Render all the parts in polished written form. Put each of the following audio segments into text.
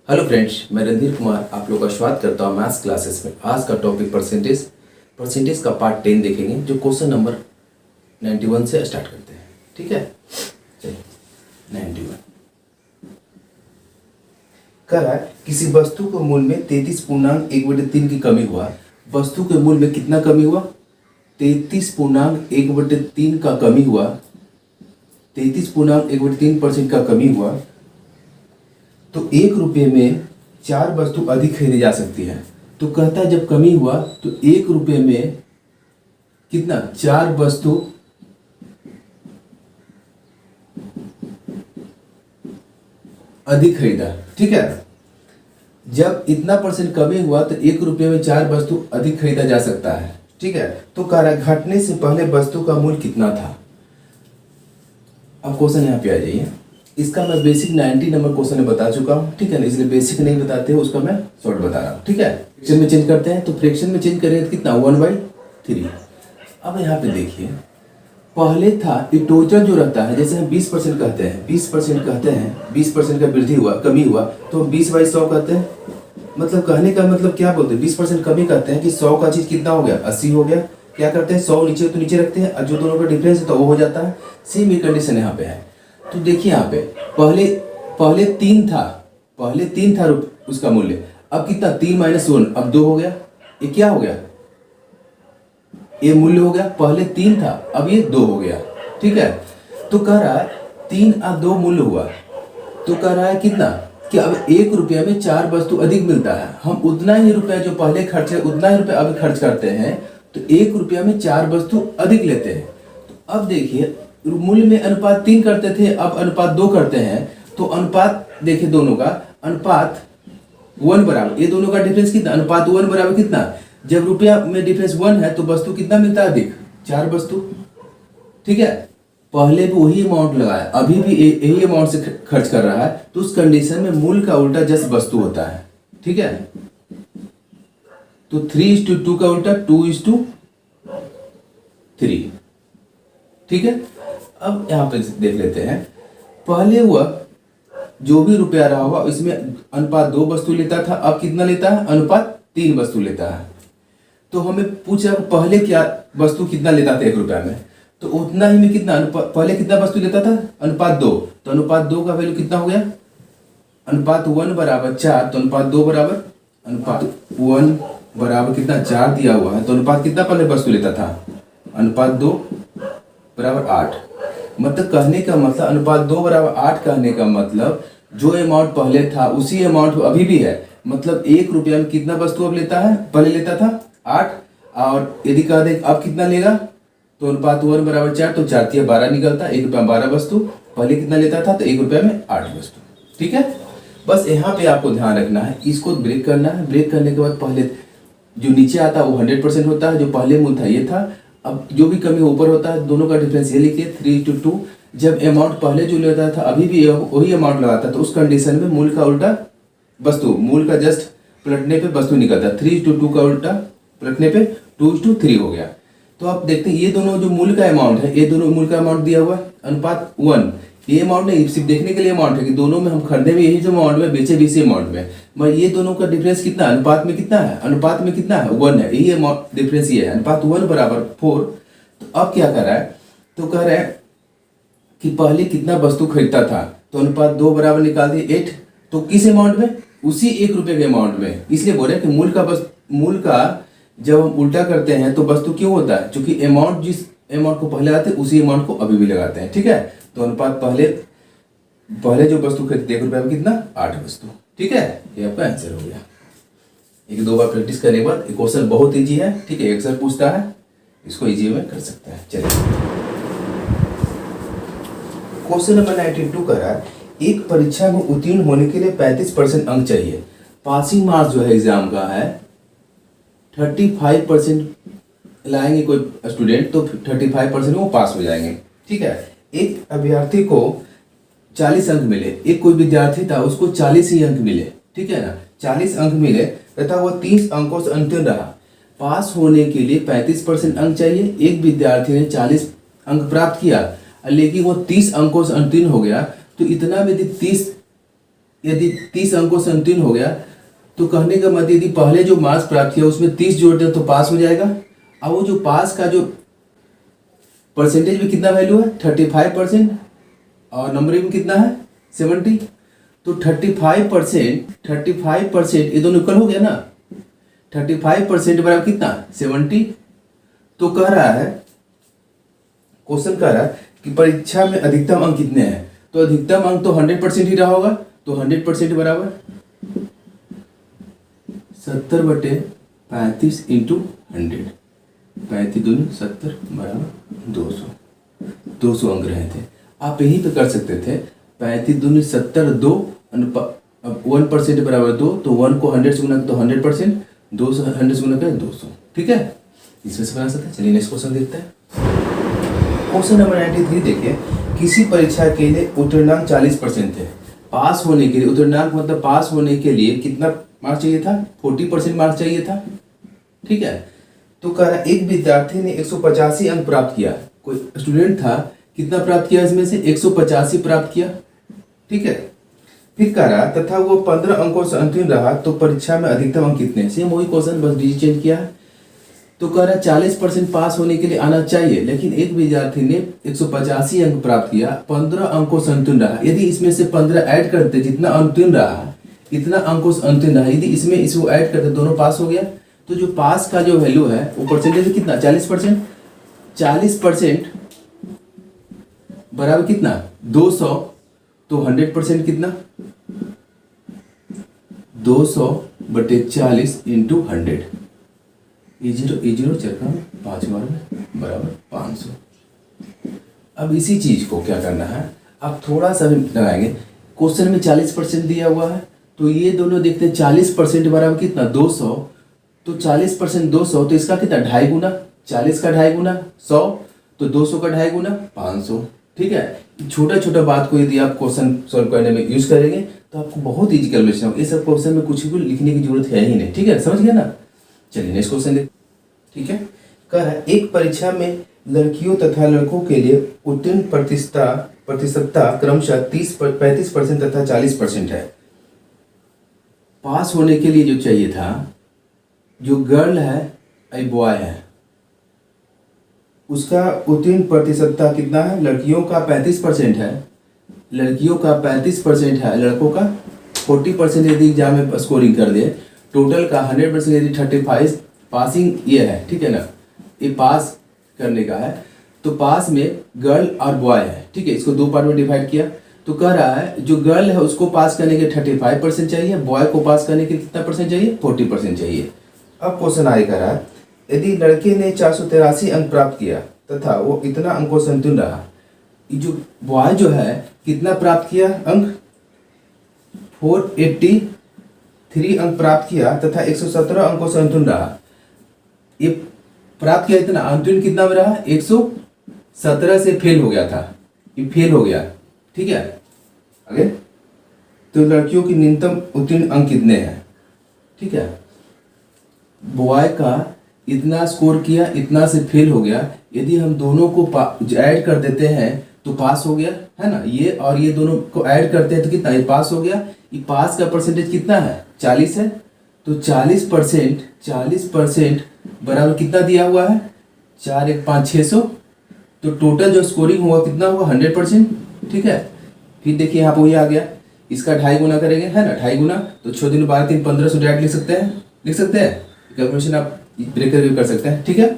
Hello friends, मैं रणधीर कुमार आप लोग का स्वागत करता हूँ मैथ्स क्लासेस में। आज का टॉपिक परसेंटेज का पार्ट 10 देखेंगे, जो क्वेश्चन नंबर 91 से स्टार्ट करते हैं। ठीक है, चलिए 91 कह रहा है किसी वस्तु के मूल्य में 33.1/3 की कमी हुआ। वस्तु के मूल्य में कितना कमी हुआ? 33.1/3 का कमी हुआ। 33.1/3% का कमी हुआ तो 1 रुपये में 4 वस्तु अधिक खरीदी जा सकती है। तो कहता है जब कमी हुआ तो 1 रुपये में कितना 4 वस्तु अधिक खरीदा। ठीक है, जब इतना परसेंट कमी हुआ तो 1 रुपये में 4 वस्तु अधिक खरीदा जा सकता है। ठीक है, तो कह रहा है घटने से पहले वस्तु का मूल्य कितना था। अब क्वेश्चन यहाँ पे आ जाइए। इसका मैं बेसिक 90 नंबर क्वेश्चन में बता चुका हूँ। ठीक है ना, इसलिए बेसिक नहीं बताते हैं, उसका मैं शॉर्ट बता रहा हूँ। ठीक है, फ्रैक्शन में चेंज करते हैं तो फ्रैक्शन में चेंज करेंगे तो कितना 1/3। अब यहाँ पे देखिए, पहले था ये टोटल जो रहता है, जैसे हम 20% कहते हैं, 20% कहते हैं, 20% का वृद्धि हुआ, कमी हुआ तो 20/100 कहते हैं। मतलब कहने का मतलब क्या बोलते हैं, 20% कमी कहते हैं कि 100 का चीज कितना हो गया, 80 हो गया। क्या करते हैं, 100 नीचे तो नीचे रखते हैं और जो दोनों का डिफरेंस है तो वो हो जाता है। सेम ये कंडीशन यहाँ पे है। तो देखिए यहाँ पे पहले 3 था, उसका मूल्य। अब कितना 3 - 1 अब 2 हो गया। ये क्या हो गया, ये मूल्य हो गया। पहले 3 था, अब ये 2 हो गया। ठीक है, तो कह रहा है 3 और 2 मूल्य हुआ तो कह रहा है कितना कि अब 1 रुपये में 4 वस्तु अधिक मिलता है। हम उतना ही रुपया जो पहले खर्च है उतना ही रुपया अभी खर्च करते हैं, तो 1 रुपया में 4 वस्तु अधिक लेते हैं। तो अब देखिए, मूल्य में अनुपात 3 करते थे, अब अनुपात 2 करते हैं। तो अनुपात देखिए दोनों का अनुपात 1 बराबर, ये दोनों का डिफरेंस कितना, अनुपात 1 बराबर कितना, जब रुपया में डिफरेंस 1 है तो वस्तु कितना मिलता है अधिक, 4 वस्तु। ठीक है, पहले भी वही अमाउंट लगाया, अभी भी यही अमाउंट से खर्च कर रहा है, तो उस कंडीशन में मूल्य का उल्टा जस्ट वस्तु होता है। ठीक है, तो 3:2 का उल्टा 2:3। ठीक है, अब यहां पे देख लेते हैं, पहले हुआ जो भी रुपया रहा होगा इसमें अनुपात 2 वस्तु लेता था, अब कितना लेता है, अनुपात 3 वस्तु लेता है। तो हमें पूछा पहले क्या वस्तु कितना लेता था 1 रुपया में, तो उतना ही में कितना पहले कितना वस्तु लेता था, अनुपात 2। तो अनुपात 2 का वैल्यू कितना हो गया, अनुपात 1 बराबर 4, तो अनुपात 2 बराबर, अनुपात 1 बराबर कितना 4 दिया हुआ है, तो अनुपात कितना पहले वस्तु लेता था, अनुपात 2 बराबर 8। मतलब कहने का मतलब अनुपात 2 बराबर 8 कहने का मतलब जो अमाउंट पहले था उसी अमाउंट अभी भी है। मतलब 1 रुपया में कितना वस्तु अब लेता है, पहले लेता था 8, और यदि कह दे अब कितना लेगा, तो अनुपात 1 बराबर 4, तो 4 × 12 निकलता, 1 रुपया में 12 वस्तु। पहले कितना लेता था, तो 1 रुपया में 8 वस्तु। ठीक है, बस यहाँ पे आपको ध्यान रखना है, इसको ब्रेक करना है। ब्रेक करने के बाद पहले जो नीचे आता है वो 100% होता है, जो पहले मूल्य था ये था। अब जो भी कमी ऊपर होता है, दोनों का डिफरेंस ये लिखिए 3:2। जब अमाउंट पहले जो लेता था अभी भी वही अमाउंट लगाता, तो उस कंडीशन में मूल्य का उल्टा वस्तु, मूल्य का जस्ट पलटने पे वस्तु निकलता। 3:2 का उल्टा पलटने पे 2:3 हो गया। तो आप देखते हैं ये दोनों जो मूल्य का अमाउंट है, ये दोनों मूल्य का अमाउंट दिया हुआ है, अनुपात 1। ये अमाउंट नहीं, सिर्फ देखने के लिए अमाउंट है कि दोनों में हम खरीदे भी यही जो अमाउंट में, बेचे भी इसी अमाउंट में, मगर ये दोनों का डिफरेंस कितना, अनुपात में कितना है, अनुपात में कितना है 1 है, यही अमाउंट डिफरेंस ये है, अनुपात 1 बराबर 4। तो अब क्या कर रहा है, तो कह रहा है कि पहले कितना वस्तु खरीदता था, तो अनुपात 2 बराबर निकाल दिए 8। तो किस अमाउंट में, उसी 1 रुपये के अमाउंट में। इसलिए बोल रहे हैं कि मूल्य का जब हम उल्टा करते हैं तो वस्तु क्यों होता है, क्योंकि अमाउंट जिस अमाउंट को पहले लगाते हैं उसी अमाउंट को अभी भी लगाते हैं। ठीक है, तो अनुपात पहले जो वस्तु खरीदते 1 रुपये में कितना 8 वस्तु। ठीक है, ये आपका आंसर हो गया। 1-2 बार प्रैक्टिस करने के बाद ये क्वेश्चन बहुत ईजी है। ठीक है, अक्सर पूछता है, इसको इजी में कर सकते हैं। चलिए क्वेश्चन नंबर 92 कर रहा है, एक परीक्षा में उत्तीर्ण होने के लिए 35% अंक चाहिए। पासिंग मार्क्स जो है एग्जाम का है 35% लाएंगे कोई स्टूडेंट, तो 35% वो पास हो जाएंगे। ठीक है, एक अभ्यर्थी को 40 अंक मिले, एक कोई विद्यार्थी था उसको 40 ही अंक मिले। ठीक है ना, 40 अंक मिले तथा वो 30 अंकों से उत्तीर्ण रहा। पास होने के लिए 35% अंक चाहिए। एक विद्यार्थी ने 40 अंक प्राप्त किया लेकिन वो 30 अंकों से उत्तीर्ण हो गया, तो इतना में 30 यदि 30 अंकों से उत्तीर्ण हो गया तो कहने का मतलब यदि पहले जो मार्क्स प्राप्त किया उसमें 30 जोड़ दें तो पास हो जाएगा। अब वो जो पास का जो परसेंटेज में कितना वैल्यू है 35% और नंबर में कितना है 70। तो 35% ये दोनों इक्वल हो गया ना। 35% बराबर कितना 70। तो कह रहा है क्वेश्चन कह रहा है कि परीक्षा में अधिकतम अंक कितने हैं। तो अधिकतम अंक तो 100% ही रहा होगा। तो 100% बराबर 70/35 इंटू 100। 35 दूनी 70 बराबर 200 अंक रहे थे। आप यहीं पे कर सकते थे 35 दूनी 70 2 अब 1% बराबर 2। तो 1 को 100 से गुना तो 100%, 200 100 से गुना करें 200। ठीक है, इसमें से बना सकते हैं। चलिए नेक्स्ट क्वेश्चन देखते हैं। क्वेश्चन नंबर 93 देखिए। किसी परीक्षा के लिए उत्तीर्णांक 40% थे। पास होने के लिए उत्तीर्णांक मतलब पास होने के लिए कितना मार्क्स चाहिए था 40% मार्क्स चाहिए था। ठीक है, तो कह रहा एक विद्यार्थी ने 185 अंक प्राप्त किया। कोई स्टूडेंट था, कितना प्राप्त किया इसमें से 185 प्राप्त किया। ठीक है, फिर कह रहा तथा वो 15 अंकों से उत्तीर्ण रहा तो परीक्षा में अधिकतम अंक कितने। सेम वही क्वेश्चन बस डिजिट चेंज किया है। तो कह रहा 40% पास होने के लिए आना चाहिए, लेकिन एक विद्यार्थी ने 185 अंक प्राप्त किया, 15 अंकों से उत्तीर्ण रहा। यदि इसमें से 15 ऐड करते जितना उत्तीर्ण रहा इतना अंकों से उत्तीर्ण रहा, यदि इसमें इसको ऐड करते दोनों पास हो गया। तो जो पास का जो वैल्यू है वो परसेंटेज कितना 40%। 40% बराबर कितना 200। तो 100% कितना 200/40 इंटू 100। E0 चरका 5 बार में बराबर 500। अब इसी चीज को क्या करना है, अब थोड़ा सा भी लगाएंगे। क्वेश्चन में 40% दिया हुआ है, तो ये दोनों देखते हैं 40% बराबर कितना 200। तो 40% 200, तो इसका कितना 2.5 गुना 40 का 2.5 गुना 100, तो 200 का 2.5 गुना 500। ठीक है, छोटा छोटा बात को यदि आप क्वेश्चन सॉल्व करने में यूज करेंगे तो आपको बहुत ईजी कैलकुलेशन होगा। ये सब क्वेश्चन में कुछ भी लिखने की जरूरत है ही नहीं। ठीक है, समझ गया ना। चलिए नेक्स्ट क्वेश्चन देखिए। ठीक है, कह रहा है एक परीक्षा में लड़कियों तथा लड़कों के लिए उत्तीर्ण प्रतिशतता क्रमशः 35% तथा 40% है। पास होने के लिए जो चाहिए था, जो गर्ल है बॉय है, उसका उत्तीर्ण प्रतिशतता कितना है। लड़कियों का 35% है, लड़कियों का 35% है, लड़कों का 40% यदि एग्जाम में स्कोरिंग कर दे, टोटल का 100% यदि 35 पासिंग ये है। ठीक है ना, ये पास करने का है। तो पास में गर्ल और बॉय है। ठीक है, इसको दो पार्ट में डिवाइड किया। तो कह रहा है जो गर्ल है उसको पास करने के 35% चाहिए, बॉय को पास करने के कितना परसेंट चाहिए 40% चाहिए। अब क्वेश्चन आए कह रहा है यदि लड़के ने 483 अंक प्राप्त किया तथा वो इतना अंकों से उत्तीर्ण रहा, जो बॉय जो है कितना प्राप्त किया अंक 483 अंक प्राप्त किया तथा 117 अंकों से उत्तीर्ण रहा। ये प्राप्त किया इतना, अंतिम कितना में रहा 117 से फेल हो गया था, ये फेल हो गया। ठीक है, आगे तो लड़कियों की न्यूनतम उत्तीर्ण अंक कितने हैं। ठीक है, बॉय का इतना स्कोर किया, इतना से फेल हो गया। यदि हम दोनों को ऐड कर देते हैं तो पास हो गया है ना। ये और ये दोनों को ऐड करते हैं तो कितना, ये पास हो गया। ये पास का परसेंटेज कितना है 40 है। तो 40% बराबर कितना दिया हुआ है 4 1 5 600। तो टोटल जो स्कोरिंग हुआ कितना हुआ 100%। ठीक है, फिर देखिए यहाँ पर वही आ गया, इसका 2.5 गुना करेंगे है ना, 2.5 गुना तो 6 दिन 12 3 1500 डायरेक्ट लिख सकते हैं। कैलकुलेशन आप ब्रेक करके कर सकते हैं। ठीक है,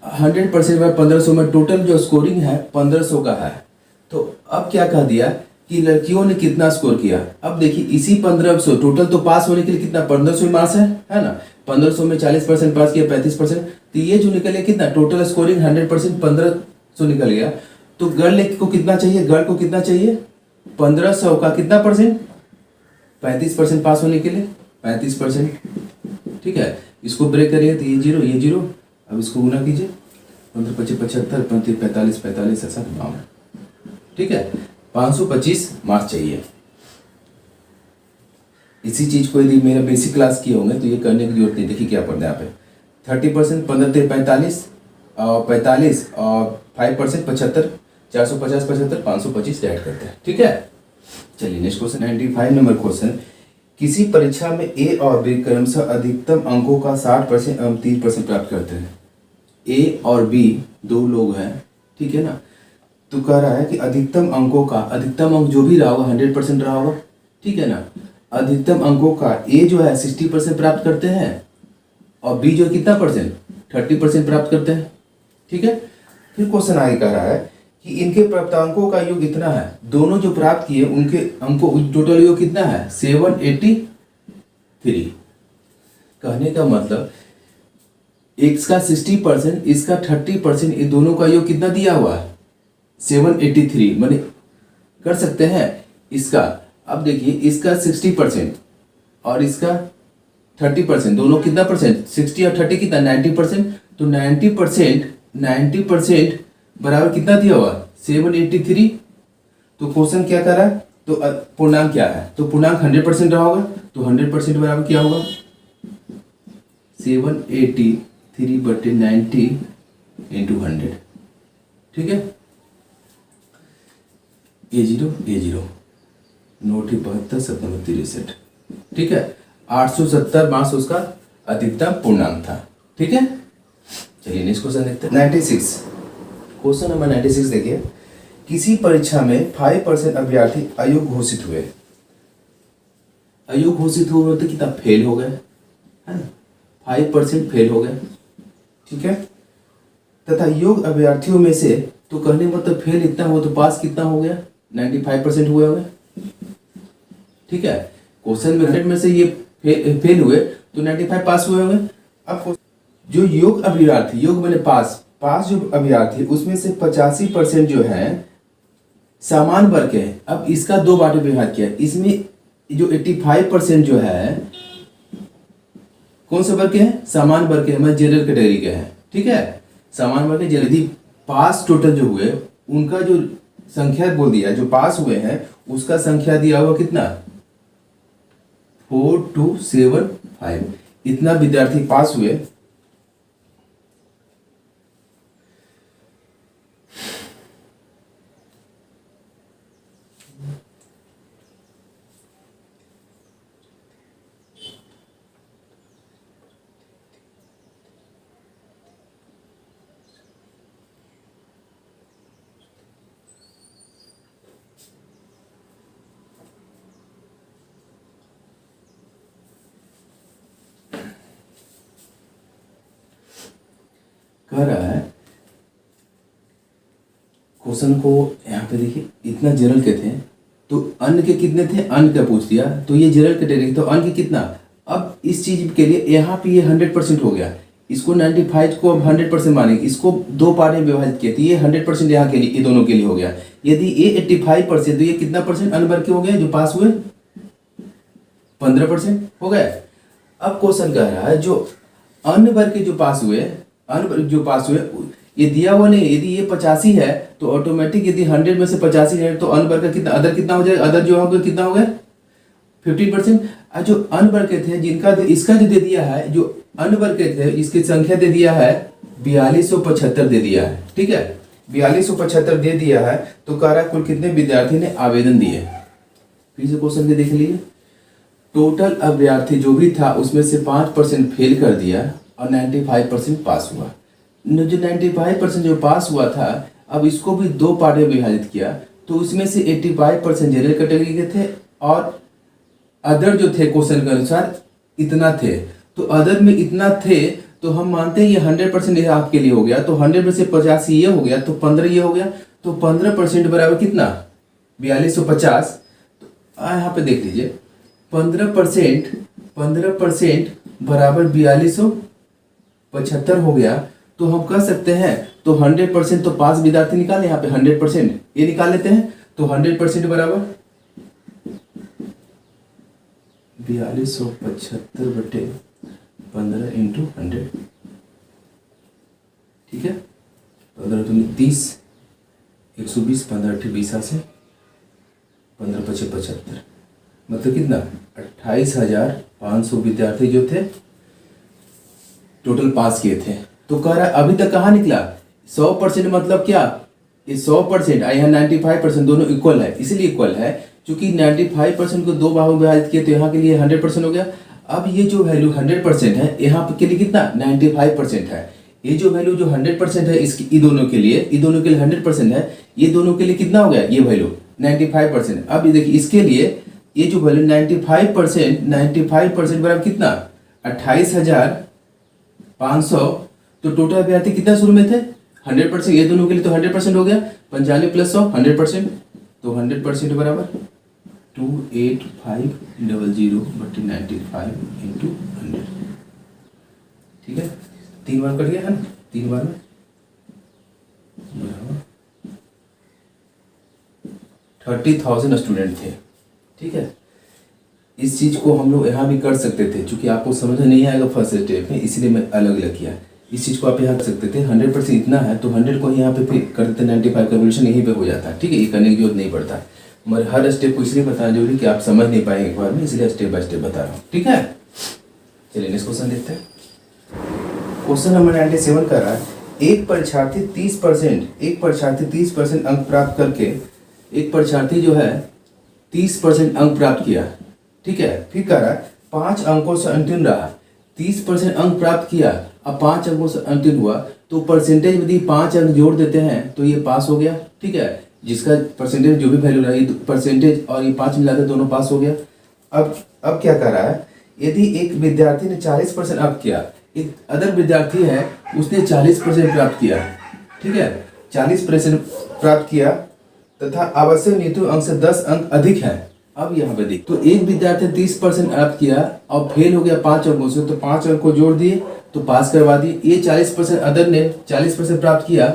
100% में 1500 में टोटल जो स्कोरिंग है 1500 का है। तो अब क्या कह दिया कि लड़कियों ने कितना स्कोर किया। अब देखिए इसी 1500 टोटल तो पास होने के लिए कितना 1500 मार्क्स है ना। 1500 में 40% पास किया 35%, तो ये जो निकल गया कितना टोटल स्कोरिंग 100% 1500 निकल गया। तो गर्ल को कितना चाहिए, गर्ल को कितना चाहिए 1500 का कितना परसेंट 35% पास होने के लिए 35%। ठीक है, इसको ब्रेक करिए तो ये जीरो। अब इसको गुना कीजिए 15 25 75 35 45 45 ऐसा 52। ठीक है, 525 मार्क्स चाहिए। इसी चीज को यदि मेरा बेसिक क्लास किए होंगे तो ये करने की जरूरत नहीं। देखिए क्या पढ़ना है यहाँ पे 30% 15 45 और 45 और 5% 75 450 75 525 ऐड करते हैं। ठीक है, चलिए नेक्स्ट क्वेश्चन 95 नंबर क्वेश्चन। किसी परीक्षा में ए और बी क्रमशः अधिकतम अंकों का 60% एवं 30% प्राप्त करते हैं। ए और बी दो लोग हैं, ठीक है ना। तो कह रहा है कि अधिकतम अंकों का, अधिकतम अंक जो भी रहा होगा 100% रहा होगा, ठीक है ना। अधिकतम अंकों का ए जो है 60% प्राप्त करते हैं और बी जो कितना परसेंट 30% प्राप्त करते हैं, ठीक है। फिर क्वेश्चन आगे कह रहा है कि इनके प्राप्तांकों का योग कितना है। दोनों जो प्राप्त किए उनके अंकों टोटल योग कितना है 783। कहने का मतलब इसका 60%, इसका 30%, ये दोनों का योग कितना दिया हुआ है 783। माने कर सकते हैं इसका, अब देखिए इसका 60% और इसका 30%, दोनों कितना परसेंट 60 और 30 कितना 90%। तो 90% बराबर कितना दिया हुआ 783। तो क्वेश्चन क्या कर रहा है, तो पूर्णांक क्या है, तो पूर्णांक 100% रहा होगा। तो 100% बराबर क्या होगा 783/90 इंटू 100, ठीक है। A0 9 72 57 63, ठीक है। 870 मार्क्स उसका अधिकतम पूर्णांक था, ठीक है। चलिए नेक्स्ट क्वेश्चन देखते हैं 96। क्वेश्चन नंबर 96 देखिए। किसी परीक्षा में 5% अभ्यर्थी अयोग्य घोषित हुए। अयोग्य घोषित हुए तो कितना फेल हो गए, है ना। 5% फेल हो गए, ठीक है। तथा योग्य अभ्यर्थियों में से, तो कहने का मतलब फेल इतना हुआ तो पास कितना हो गया 95% हुए होंगे, ठीक है। क्वेश्चन मेथड में से ये फेल हुए तो 95 पास हुए होंगे। अब जो योग अभ्यर्थी, योग मैंने पास जो अभ्यर्थी उसमें से 85% जो है समान वर्ग के हैं। अब इसका दो बार विभाग किया, इसमें जो 85% जो है कौन से वर्ग के हैं समान वर्ग के हैं, मतलब जनरल कैटेगरी के हैं, ठीक है। समान वर्ग के यदि पास टोटल जो हुए उनका जो संख्या बोल दिया, जो पास हुए हैं उसका संख्या दिया हुआ कितना 4275। इतना विद्यार्थी पास हुए। कह रहा है क्वेश्चन को यहाँ पे देखिए, इतना जनरल के थे तो अन्य के कितने थे, अन्य का पूछ दिया तो ये जनरल कैटेगरी तो अन्य के कितना। अब इस चीज के लिए यहाँ पे ये 100% हो गया, इसको 95 को अब 100% मानेंगे, इसको दो पार्ट में विभाजित किया तो ये 100% यहाँ के लिए, ये दोनों के लिए हो गया। यदि ये 85% तो ये कितना परसेंट अन्य वर्ग के हो गए जो पास हुए 15% हो गए। अब क्वेश्चन कह रहा है जो अन्य वर्ग के जो पास हुए, अन्य वर्ग जो पास हुए ये दिया हुआ नहीं। यदि ये 85 है तो ऑटोमेटिक, यदि 100 में से 85 है तो अन्य वर्ग का कितना, अदर कितना हो जाएगा, अदर जो होगा कितना हो गया 15%। और जो अन्य वर्ग के थे जिनका इसका जो दे दिया है, जो अन्य वर्ग के थे इसकी संख्या दे दिया है 4275 दे दिया है, ठीक है। 4275 दे दिया है तो कह रहा है कुल कितने विद्यार्थी ने आवेदन दिए। फिर से क्वेश्चन के देख लीजिए। टोटल अभ्यर्थी जो भी था उसमें से 5% फेल कर दिया और 95% पास हुआ। जो 95% जो पास हुआ था अब इसको भी दो पार्ट में विभाजित किया तो उसमें से 85% जनरल कैटेगरी के थे और अदर जो थे क्वेश्चन के अनुसार इतना थे। तो अदर में इतना थे तो हम मानते हैं ये 100% ये आपके लिए हो गया। तो 100 में से 85 ये हो गया तो 15 ये हो गया। तो 15% बराबर कितना 4250। तो यहाँ पे देख लीजिए 15% बराबर 4275 हो गया। तो हम कह सकते हैं तो 100% तो पास विद्यार्थी निकाले, यहाँ पे 100% ये निकाल लेते हैं। तो 100% बराबर 4275/15 इंटू 100, ठीक है। 15 दूनी 30, 120, 15 8 20 से 15 5 75, मतलब कितना 28,500 विद्यार्थी जो थे टोटल पास किए थे। तो कह रहा है अभी तक कहाँ निकला 100%, मतलब क्या ये 100% यहाँ 95% दोनों इक्वल है, इसलिए इक्वल है चूंकि 95% को 2 भागों में विभाजित किया तो यहाँ के लिए 100% हो गया। अब ये जो वैल्यू 100% है यहाँ के लिए कितना 95% है। ये जो वैल्यू जो 100% है इसकी ये दोनों के लिए 100% है, ये दोनों के लिए कितना हो गया ये वैल्यू 95%। अब ये देखिए इसके लिए ये जो वैल्यू 95% बराबर कितना 28,500। तो टोटल अभ्यर्थी कितना शुरू में थे 100%, ये दोनों के लिए तो 100% हो गया 95 + 100 100%। तो 100% बराबर 28,500/95 × 100। ठीक है 3 बार कट गया है ना, 3 बार में बराबर 30,000 स्टूडेंट थे। ठीक है इस चीज को हम लोग यहाँ भी कर सकते थे, क्योंकि आपको समझ नहीं आएगा फर्स्ट स्टेप में, इसलिए मैं अलग अलग किया। इस चीज को आप यहाँ कर सकते थे 100% इतना है तो 100 को यहाँ पे फिर कर देते 95 कैलकुलेशन यहीं पे हो जाता है। ठीक है ये करने की जरूरत नहीं पड़ता, मगर हर स्टेप को इसलिए बताना जरूरी कि आप समझ नहीं पाएंगे एक बार में, इसलिए स्टेप बाय स्टेप बता रहा हूँ। ठीक है चलिए नेक्स्ट क्वेश्चन देखते हैं। क्वेश्चन नंबर 97 कर रहा है एक परीक्षार्थी 30% अंक प्राप्त करके एक परीक्षार्थी जो है 30% अंक प्राप्त किया। ठीक है फिर कह रहा है 5 अंकों से अंतिम रहा। 30% अंक प्राप्त किया, अब 5 अंकों से अंतिम हुआ तो परसेंटेज यदि 5 अंक जोड़ देते हैं तो ये पास हो गया। ठीक है जिसका परसेंटेज जो भी वैल्यू रहा ये परसेंटेज और ये 5 मिलाते दोनों पास हो गया। अब क्या कर रहा है यदि एक विद्यार्थी ने 40% अंक किया, एक अदर विद्यार्थी है उसने 40% प्राप्त किया। ठीक है 40% प्राप्त किया तथा आवश्यक न्यूनतम अंक से 10 अंक अधिक है। अब यहाँ पे देख तो एक विद्यार्थी ने 30% प्राप्त किया और फेल हो गया 5 अंकों से, तो 5 अंक को जोड़ दिए तो पास करवा दिए। ये 40% अदर ने 40% प्राप्त किया,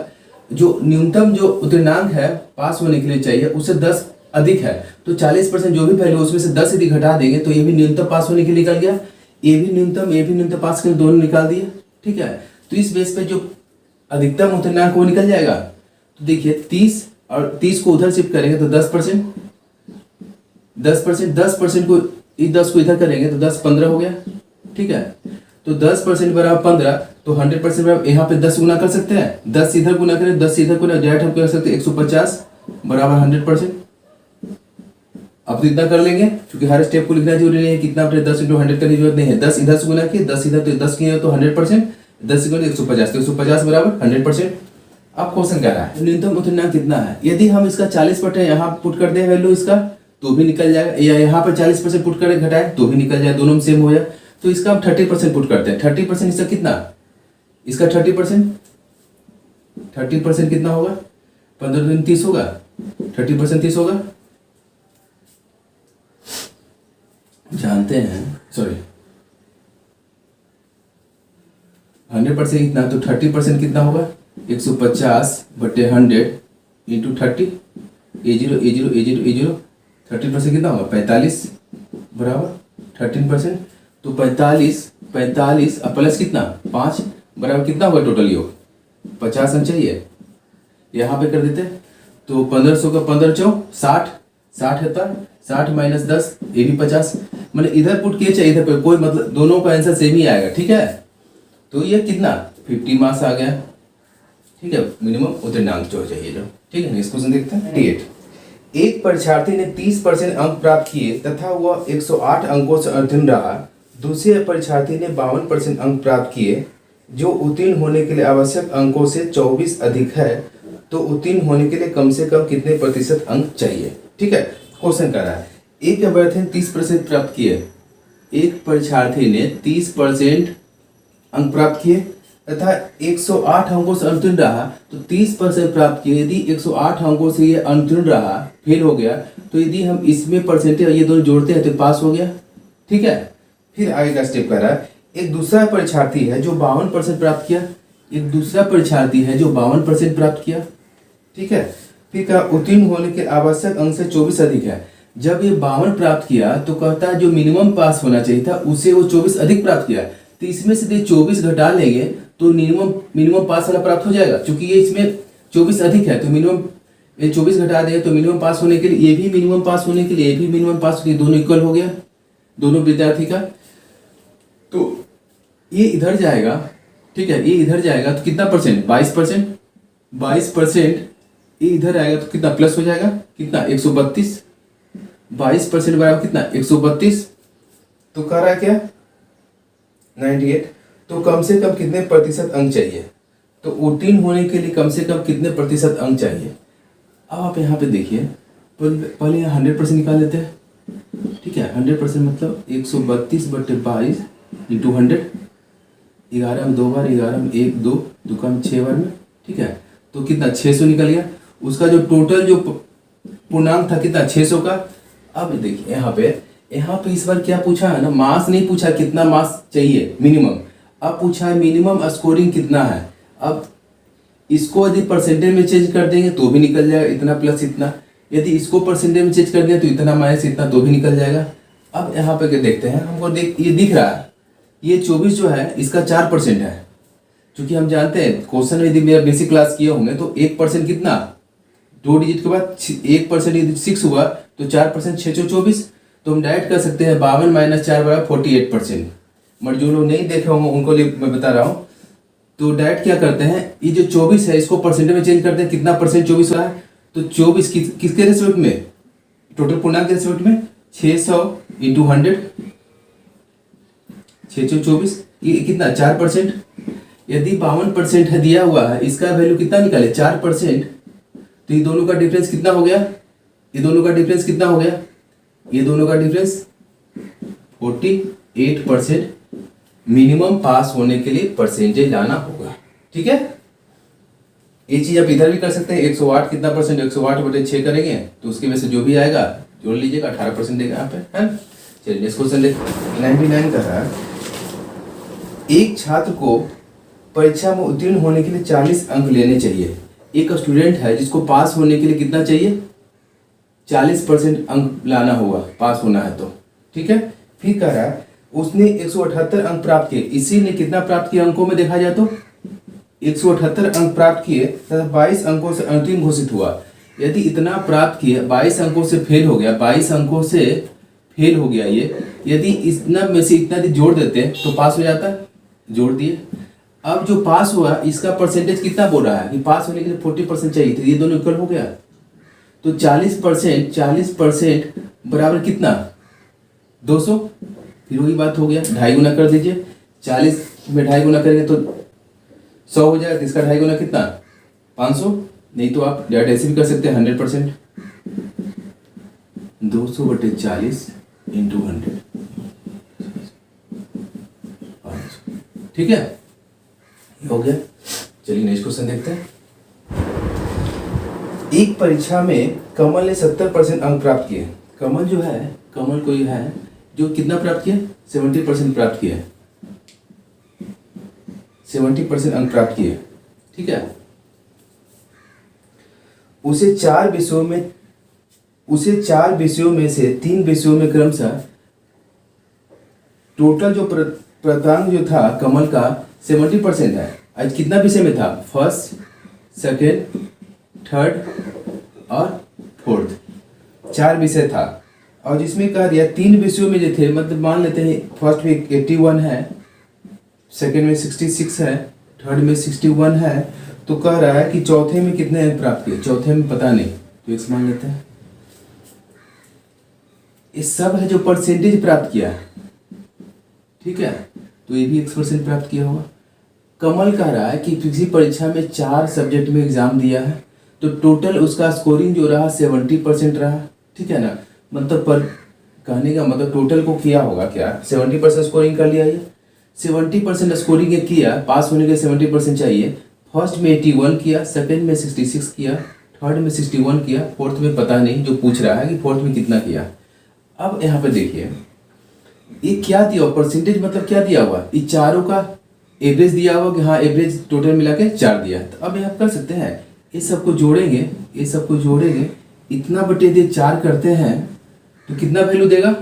जो न्यूनतम जो उत्तीर्णांक है पास होने के लिए चाहिए उससे 10 अधिक है, तो 40% जो भी वैल्यू उसमें से 10 यदि घटा देंगे तो ये भी न्यूनतम पास होने के लिए निकल गया। ये भी न्यूनतम पास के दोनों निकाल दिए। ठीक है तो इस बेस पे जो अधिकतम उत्तीर्णांक वो निकल जाएगा। तो देखिए 30 और 30 को उधर शिफ्ट करेंगे तो 10% को 10 को इधर करेंगे तो 10 15 हो गया। ठीक है तो 10% बराबर 15, तो 100% बराबर यहाँ पे 10 गुना कर सकते हैं, 10 इधर गुना करें 10 इधर गुना डायरेक्ट हम कर सकते हैं 150 बराबर 100%। अब तो इतना कर लेंगे क्योंकि हर स्टेप को लिखना जरूरी नहीं है, कितना अपने 10 × 100 करने की जरूरत नहीं है। 10 इधर से गुना किए 10 इधर तो 10 किए तो 100%, 10 गुना 150 तो 150 बराबर 100%। अब क्वेश्चन कह रहा है न्यूनतम उत्तीर्णांक कितना है। यदि हम इसका 40% यहाँ पुट कर दें वैल्यू इसका तो भी निकल जाएगा, या यहाँ पर 40% पुट करें घटाए तो भी निकल जाए, दोनों में सेम हो जाए। तो इसका हम 30% पुट करते हैं। 30% इसका कितना, इसका 30% कितना होगा 15 दिन 30 होगा, 30% 30 होगा जानते हैं, सॉरी 100% कितना, तो 30% कितना होगा 150/100 इंटू 30 A0 30% कितना होगा 45 बराबर 13%। तो 45 अब प्लस कितना 5 बराबर कितना होगा टोटल योग 50 अंक चाहिए, यहाँ पे कर देते तो 1500 का 15 चौ 60 है, 60 माइनस 10 ये भी 50, मतलब इधर पुट किए चाहे इधर पर कोई मतलब दोनों का आंसर सेम ही आएगा। ठीक है तो ये कितना 50 मार्क्स आ गया। ठीक है मिनिमम उत्तीर्णांक जो चाहिए जो। ठीक है नेक्स्ट क्वेश्चन देखते हैं। 88 एक परीक्षार्थी ने 30% अंक प्राप्त किए तथा वह 108 अंकों से उत्तीर्ण रहा। दूसरे परीक्षार्थी ने 52% अंक प्राप्त किए, जो उत्तीर्ण होने के लिए आवश्यक अंकों से 24 अधिक है, तो उत्तीर्ण होने के लिए कम से कम कितने प्रतिशत अंक चाहिए। ठीक है क्वेश्चन कर रहा है एक अभ्यर्थी ने 30% प्राप्त किए, एक परीक्षार्थी ने 30% अंक प्राप्त किए तथा 108 अंकों से उत्तीर्ण रहा, तो 30% प्राप्त किए, यदि 108 अंकों से ये उत्तीर्ण रहा फेल हो गया, तो यदि हम इसमें परसेंटेज ये दोनों जोड़ते हैं तो पास हो गया। ठीक है फिर आगे का स्टेप कर रहा है एक दूसरा परीक्षार्थी है जो 52% प्राप्त किया, एक दूसरा परीक्षार्थी है जो 52% प्राप्त किया। ठीक है फिर कहा उत्तीर्ण होने के आवश्यक अंक से 24 अधिक है। जब ये 52 प्राप्त किया तो कहता है जो मिनिमम पास होना चाहिए था उससे वो 24 अधिक प्राप्त किया, तो इसमें से 24 घटा लेंगे तो मिनिमम पास वाला प्राप्त हो जाएगा। क्योंकि ये इसमें 24 अधिक है तो मिनिमम ये 24 घटा देंगे तो मिनिमम पास होने के लिए ये भी मिनिमम पास होने के लिए ये भी मिनिमम पास होने के लिए दोनों इक्वल हो गया दोनों विद्यार्थी का। तो ये इधर जाएगा। ठीक है ये इधर जाएगा तो कितना परसेंट 22% ये इधर आएगा तो कितना प्लस हो जाएगा कितना 132 22% बराबर कितना 132। तो कह रहा है क्या 98। तो कम से कम कितने प्रतिशत अंक चाहिए, तो उत्तीर्ण होने के लिए कम से कम कितने प्रतिशत अंक चाहिए। अब आप यहाँ पे देखिए, पहले यहाँ 100% निकाल लेते हैं। ठीक है, 100% मतलब 132/22 इंटू 100। 11 में 2 बार, 11 में 1 2 दुका में 6 बार में। ठीक है, तो कितना 600 निकल गया। उसका जो टोटल जो पूर्णांक था कितना 600 का। अब देखिए यहाँ पे इस बार क्या पूछा है ना, मास नहीं पूछा कितना मास चाहिए मिनिमम, अब पूछा है मिनिमम स्कोरिंग कितना है। अब इसको यदि परसेंटेज में चेंज कर देंगे तो भी निकल जाएगा इतना प्लस इतना, यदि इसको परसेंटेज में चेंज कर दें तो इतना माइनस इतना तो भी निकल जाएगा। अब यहाँ पे देखते हैं, हमको ये दिख रहा है ये 24 जो है इसका 4% है। क्योंकि हम जानते हैं क्वेश्चन में यदि मेरा बेसिक क्लास किए होंगे तो 1% कितना, 2 डिजिट के बाद 1% यदि 6 हुआ तो 4% 6 24। तो हम डायरेक्ट कर सकते हैं 52 - 4 बराबर 48%। मगर जो लोग नहीं देखे होंगे उनको लिए मैं बता रहा हूँ। तो डायरेक्ट क्या करते हैं, ये जो 24 है इसको परसेंटेज में चेंज करते हैं, कितना परसेंट 24 हो रहा है। तो 24 किसके रेस्पेक्ट में, टोटल पूर्णांक के रेस्पेक्ट में 600 इंटू 100 624, ये कितना 4%। यदि 52% है दिया हुआ है, इसका वैल्यू कितना निकाले 4%, तो ये दोनों का डिफरेंस कितना हो गया, ये दोनों का डिफरेंस कितना हो गया, ये दोनों का डिफरेंस 48%। मिनिमम पास होने के लिए परसेंटेज लाना होगा। ठीक है, ये चीज आप इधर भी कर सकते हैं। 108 कितना परसेंट, 108/6 करेंगे तो उसकी वजह से जो भी आएगा जोड़ लीजिएगा, 18% देगा यहाँ पे है। चलिए नेक्स्ट क्वेश्चन देखिए 99 का है, एक छात्र को परीक्षा में उत्तीर्ण होने के लिए 40 अंक लेने चाहिए। एक स्टूडेंट है जिसको पास होने के लिए कितना चाहिए, 40% अंक लाना होगा पास होना है तो। ठीक है, फिर कह रहा है उसने 178 अंक प्राप्त किए। इसी ने कितना प्राप्त किया अंकों में देखा जाए तो 178 अंक प्राप्त किए तथा 22 अंकों से अंतिम घोषित हुआ। यदि इतना प्राप्त किया 22 अंकों से फेल हो गया, 22 अंकों से फेल हो गया ये, यदि इतना में से इतना यदि जोड़ देते तो पास हो जाता, जोड़ दिए। अब जो पास हुआ इसका परसेंटेज कितना बोल रहा है कि पास होने के लिए 40% चाहिए, तो ये दोनों इक्वल हो गया। तो 40% बराबर कितना 200। फिर वही बात हो गया, 2.5 गुना कर दीजिए। 40 में 2.5 गुना करेंगे तो 100 हो जाएगा, तो इसका 2.5 गुना कितना 500। नहीं तो आप डायरेक्ट ऐसे भी कर सकते हैं 100%, 200/40 इंटू 100। ठीक है, ये हो गया। चलिए नेक्स्ट क्वेश्चन देखते हैं। एक परीक्षा में कमल ने 70% अंक प्राप्त किए। कमल जो है, कमल कोई है जो कितना प्राप्त किया 70% प्राप्त किया, 70% अंक प्राप्त किए। ठीक है, उसे 4 विषयों में से 3 विषयों में क्रमशः टोटल जो प्राप्तांक जो था कमल का 70% है। आज कितना विषय में था, फर्स्ट, सेकेंड, थर्ड और फोर्थ, 4 विषय था। और जिसमें कहा दिया 3 विषयों में जो थे, मतलब मान लेते हैं फर्स्ट में 81 है, सेकेंड में 66 है, थर्ड में 61 है, तो कह रहा है कि चौथे में कितने अंक प्राप्त किए। चौथे में पता नहीं, तो x मान लेते हैं। ये सब है जो परसेंटेज प्राप्त किया। ठीक है, तो ये भी 1% प्राप्त किया होगा। कमल कह रहा है कि किसी परीक्षा में 4 सब्जेक्ट में एग्जाम दिया है, तो टोटल उसका स्कोरिंग जो रहा 70% रहा। ठीक है ना, मतलब पर कहने का मतलब टोटल को किया होगा क्या 70% स्कोरिंग कर लिया। ये 70% स्कोरिंग ये किया, पास होने के 70% चाहिए। फर्स्ट में 81 किया, सेकंड में 66 किया, थर्ड में 61 किया, फोर्थ में पता नहीं, जो पूछ रहा है कि फोर्थ में कितना किया। अब यहाँ पे देखिए ये क्या दिया हुआ, परसेंटेज मतलब क्या दिया हुआ, ये चारों का एवरेज दिया हुआ कि हाँ एवरेज टोटल मिला के 4 दिया। तो अब यहाँ कर सकते हैं, ये सबको जोड़ेंगे, ये सबको जोड़ेंगे, इतना बटे यदि 4 करते हैं तो कितना वैल्यू देगा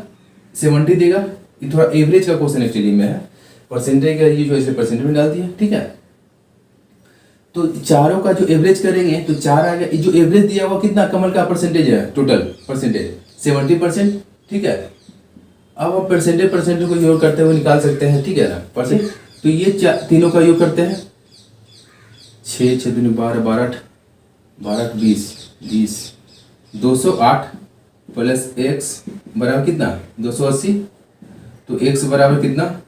70 देगा। ये थोड़ा एवरेज का क्वेश्चन एक्चुअली में है, परसेंटेज का ये जो है परसेंटेज में डाल दिया। ठीक है, तो चारों का जो एवरेज करेंगे तो 4 आ गया। ये जो एवरेज दिया हुआ कितना कमल का परसेंटेज है, टोटल परसेंटेज 70%। ठीक है, अब आप परसेंटेज को योग करते हुए निकाल सकते हैं। ठीक है ना, परसेंट। तो ये तीनों का योग करते हैं, 6 6 12 12 12 20 20 208 प्लस एक्स बराबर कितना 280, तो एक्स बराबर कितना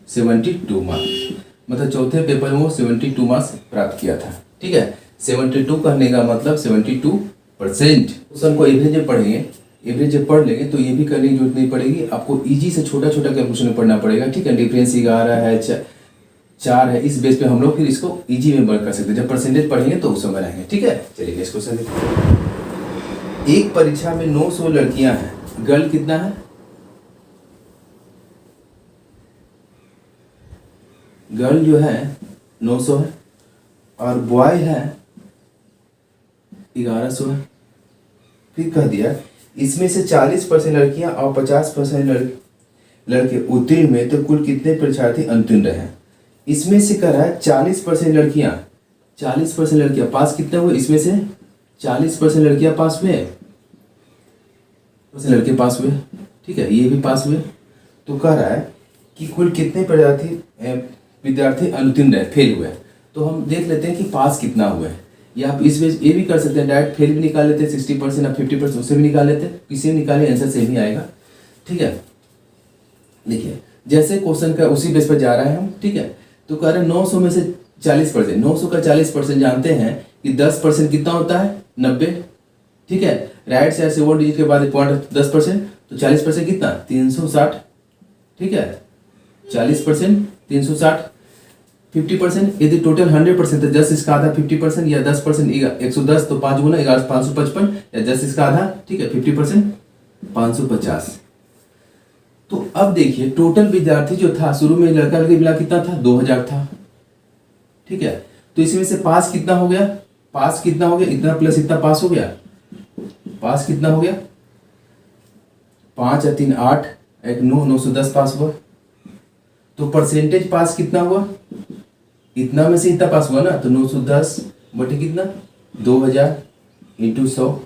72 मार्क्स, मतलब चौथे पेपर में वो 72 मार्क्स प्राप्त किया था। ठीक है, 72 कहने का मतलब 72%। क्वेश्चन को एवरेज में पढ़ेंगे, एवरेज जब पढ़ लेंगे तो ये भी करने की जरूरत नहीं पड़ेगी, आपको इजी से छोटा छोटा कैलकुलेशन पढ़ना पड़ेगा। ठीक है, डिफरेंस 11 है 4 है, इस बेस पे हम लोग फिर इसको इजी में वर्क कर सकते हैं। जब परसेंटेज पढ़ेंगे तो उस समय बनाएंगे। ठीक है, चलिए नेक्स्ट क्वेश्चन देखिए। एक परीक्षा में 900 लड़कियां हैं, गर्ल कितना है, गर्ल जो है 900 है और बॉय है 1100 है। फिर कह दिया इसमें से 40% लड़कियां और 50% लड़के उत्तीर्ण में, तो कुल कितने परीक्षार्थी अनुत्तीर्ण रहे हैं। इसमें से कह रहा है 40% लड़कियां, 40% लड़कियां पास कितने हुए, इसमें से 40% लड़कियां पास हुए, लड़के पास हुए। ठीक है, ये भी पास हुए, तो कह रहा है कि कुल कितने विद्यार्थी अनुत्तीर्ण रहे, फेल हुए। तो हम देख लेते हैं कि पास कितना हुआ है, या आप इस ये भी कर सकते हैं, डायरेक्ट फेल भी निकाल लेते हैं 60% या 50%, उससे भी निकाल लेते हैं, किसी भी निकाले आंसर सेम ही आएगा। ठीक है, देखिए जैसे क्वेश्चन का उसी बेस पर जा रहा है हम। ठीक है, तो कह रहे हैं 900 में से 40%, 900 का 40% जानते हैं कि 10% कितना होता है 90। ठीक है, राइट साइड से 1 डिजिट के बाद पॉइंट 10%, तो 40% कितना 360। ठीक है, 40% 360, 50% यदि टोटल 100% तो 10 इसका आधा 50%, या 10% 110, तो 5 गुना 11 555, या 10 इसका आधा। ठीक है, 50% 550। तो अब देखिए टोटल विद्यार्थी जो था शुरू में लड़का लड़की मिला कितना था 2000 था। ठीक है, तो इसमें से पास कितना हो गया, पास कितना हो गया, इतना प्लस इतना पास हो गया, पास कितना हो गया 5 या 3 8 1 9 910 पास हुआ। तो परसेंटेज पास कितना हुआ, इतना में से इतना पास हुआ ना, तो 910 बटे कितना 2000 इंटू 100।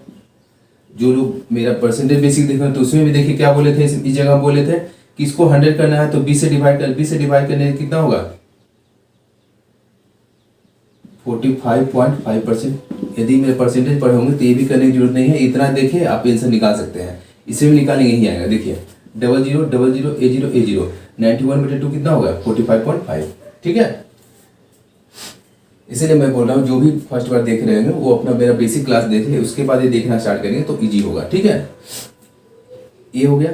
जो लोग मेरा परसेंटेज बेसिक देख रहे हैं तो उसमें भी देखिए क्या बोले थे, इस जगह बोले थे कि इसको 100 करना है तो 20 से डिवाइड कर, 20 से डिवाइड करने में कितना होगा 45.5%। यदि मेरे परसेंटेज पढ़े होंगे तो ये भी करने की जरूरत नहीं है, इतना देखिए आप आंसर निकाल सकते हैं, इसे भी निकालेंगे यही आएगा। देखिए 00 00 A0 A0 91/2 कितना होगा 45.5। ठीक है, इसीलिए मैं बोल रहा हूँ जो भी फर्स्ट बार देख रहे हैं वो अपना मेरा बेसिक क्लास देख ले, उसके बाद ये देखना स्टार्ट करेंगे तो इजी होगा। ठीक है, ये हो गया।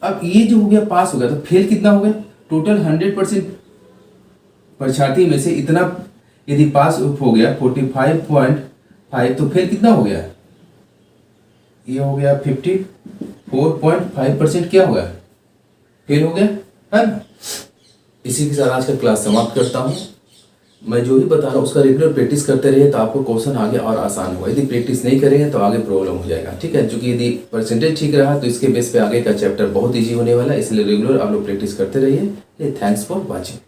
अब ये जो हो गया पास हो गया, तो फेल कितना हो गया, टोटल 100% परीक्षार्थी में से इतना यदि पास हो गया 45.5, तो फेल कितना हो गया, ये हो गया 54.5%। क्या हो गया, फेल हो गया, है ना। इसी के साथ आज का क्लास समाप्त करता हूँ। मैं जो भी बता रहा हूँ उसका रेगुलर प्रैक्टिस करते रहिए तो आपको क्वेश्चन आगे और आसान होगा। यदि प्रैक्टिस नहीं करेंगे तो आगे प्रॉब्लम हो जाएगा। ठीक है, क्योंकि यदि परसेंटेज ठीक रहा तो इसके बेस पे आगे का चैप्टर बहुत इजी होने वाला है, इसलिए रेगुलर आप लोग प्रैक्टिस करते रहिए। Thanks for watching.